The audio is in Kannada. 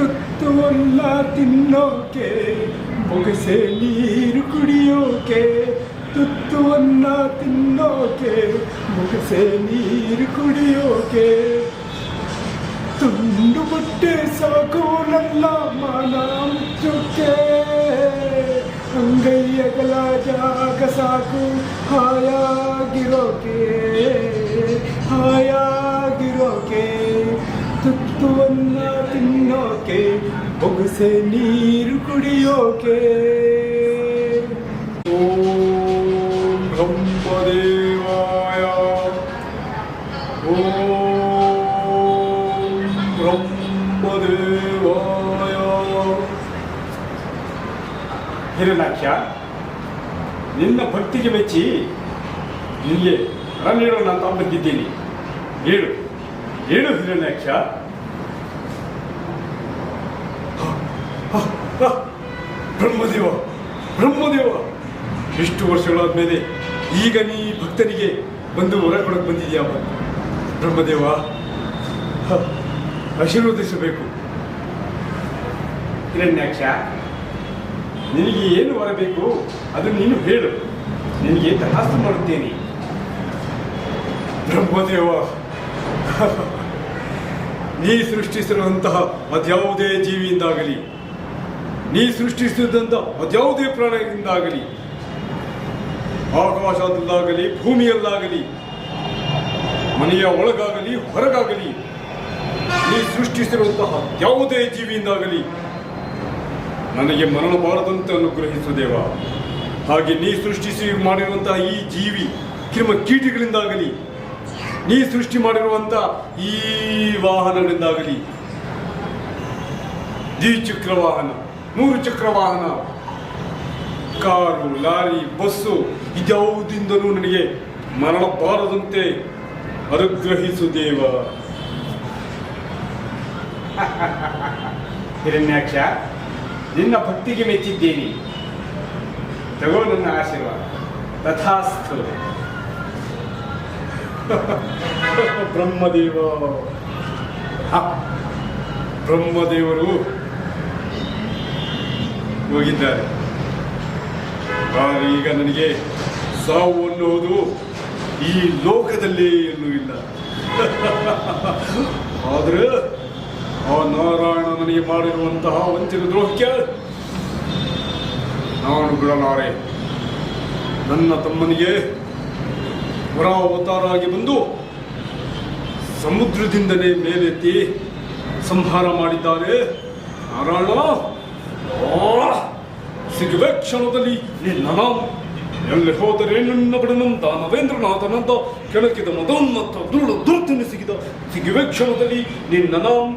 ತುತ್ತುವನ್ನ ತಿನ್ನೋಕೆ ಬೊಗಸೆ ನೀರು ಕುಡಿಯೋಕೆ, ತುತ್ತುವನ್ನ ತಿನ್ನೋಕೆ ಬೊಗಸೆ ನೀರು ಕುಡಿಯೋಕೆ, ತುಂಡು ಬಟ್ಟೆ ಸಾಕು ನನ್ನ ಮನ ಮುಚ್ಚೋಕೆ, ಅಂಗೈಯಗಲ ಜಾಗ ಸಾಕು ಹಾಯಾಗಿರೋಕೆ, ಹಾಯಾಗಿರೋಕೆ, ತುತ್ತುವನ್ನ ತಿನ್ನೋಕೆ ಬೊಗಸೆ ನೀರು ಕುಡಿಯೋಕೆ. ಓಂ ಬ್ರಹ್ಮದೇವಾಯ, ಓಂ ಬ್ರಹ್ಮದೇವಾಯ. ಹಿರಣ್ಯಾಕ್ಷ, ನಿನ್ನ ಭಕ್ತಿಗೆ ಮೆಚ್ಚಿ ನಿನಗೆ ವರ ನೀಡೋಣ ಅಂತ ಬಂದಿದ್ದೀನಿ. ಹೇಳು ಹೇಳು ಹಿರಣ್ಯಾಕ್ಷ. ಬ್ರಹ್ಮದೇವ, ಬ್ರಹ್ಮದೇವ, ಎಷ್ಟು ವರ್ಷಗಳಾದ ಮೇಲೆ ಈಗ ನೀ ಭಕ್ತನಿಗೆ ಬಂದು ವರ ಕೊಡಕ್ಕೆ ಬಂದಿದ್ಯಾ ಬ್ರಹ್ಮದೇವ? ಆಶೀರ್ವದಿಸಬೇಕು. ಹಿರಣ್ಯಾಕ್ಷ, ನಿನಗೆ ಏನು ವರ ಬೇಕು ಅದನ್ನು ನೀನು ಹೇಳು, ನಿನಗೆ ತಪಾಸಣೆ ಮಾಡುತ್ತೇನೆ. ಬ್ರಹ್ಮದೇವ, ನೀ ಸೃಷ್ಟಿಸಿರುವಂತಹ ಅದ್ಯಾವುದೇ ಜೀವಿಯಿಂದಾಗಲಿ, ನೀ ಸೃಷ್ಟಿಸಿದಂಥ ಅದ್ಯಾವುದೇ ಪ್ರಾಣಿಯಿಂದಾಗಲಿ, ಆಕಾಶದಲ್ಲಾಗಲಿ ಭೂಮಿಯಲ್ಲಾಗಲಿ, ಮನೆಯ ಒಳಗಾಗಲಿ ಹೊರಗಾಗಲಿ, ನೀ ಸೃಷ್ಟಿಸಿರುವಂತಹ ಯಾವುದೇ ಜೀವಿಯಿಂದಾಗಲಿ ನನಗೆ ಮರಣ ಬಾರದಂತೆ ಅನುಗ್ರಹಿಸು ದೇವ. ಹಾಗೆ ನೀ ಸೃಷ್ಟಿಸಿ ಮಾಡಿರುವಂತಹ ಈ ಜೀವಿ ಕಿರ್ಮ ಕೀಟಗಳಿಂದಾಗಲಿ, ನೀ ಸೃಷ್ಟಿ ಮಾಡಿರುವಂಥ ಈ ವಾಹನಗಳಿಂದಾಗಲಿ, ದ್ವಿಚಕ್ರ ವಾಹನ, 3 ಚಕ್ರ ವಾಹನ, ಕಾರು, ಲಾರಿ, ಬಸ್ಸು, ಇದ್ಯಾವುದಿಂದಲೂ ನನಗೆ ಮರಣ ಬಾರದಂತೆ ಅನುಗ್ರಹಿಸು ದೇವ. ಹಿರಣ್ಯಾಕ್ಷ, ನಿನ್ನ ಭಕ್ತಿಗೆ ಮೆಚ್ಚಿದ್ದೇನೆ. ತಗೋ ನನ್ನ ಆಶೀರ್ವಾದ. ತಥಾಸ್ತು. ಬ್ರಹ್ಮದೇವ, ಬ್ರಹ್ಮದೇವರು ಹೋಗಿದ್ದಾರೆ. ಈಗ ನನಗೆ ಸಾವು ಅನ್ನುವುದು ಈ ಲೋಕದಲ್ಲಿ ಎಲ್ಲೂ ಇಲ್ಲ. ಆದರೆ ಆ ನಾರಾಯಣ ನನಗೆ ಮಾಡಿರುವಂತಹ ವಂಚಕ ದ್ರೋಹಕ್ಕೆ ನಾನು ಬಿಡಲಾರೆ. ನನ್ನ ತಮ್ಮನಿಗೆ ವರಾವತಾರ ಆಗಿ ಬಂದು ಸಮುದ್ರದಿಂದಲೇ ಮೇಲೆತ್ತಿ ಸಂಹಾರ ಮಾಡಿದ್ದಾರೆ. ನಾರಾಯಣ, ಸಿಗುವೆ ಕ್ಷಣದಲ್ಲಿ ನಿನ್ನ ಎಲ್ಲಿ ಹೋದರೆ ನನ್ನ ಬಡನಂತ ನವೇಂದ್ರನಾಥನಂತ ಕೆಳಕಿದ ಮದೋನ್ನತ ದುರ್ತಿನ ಸಿಗುವೆ ಕ್ಷಣದಲ್ಲಿ ನಿನ್ನ ನಾಮ.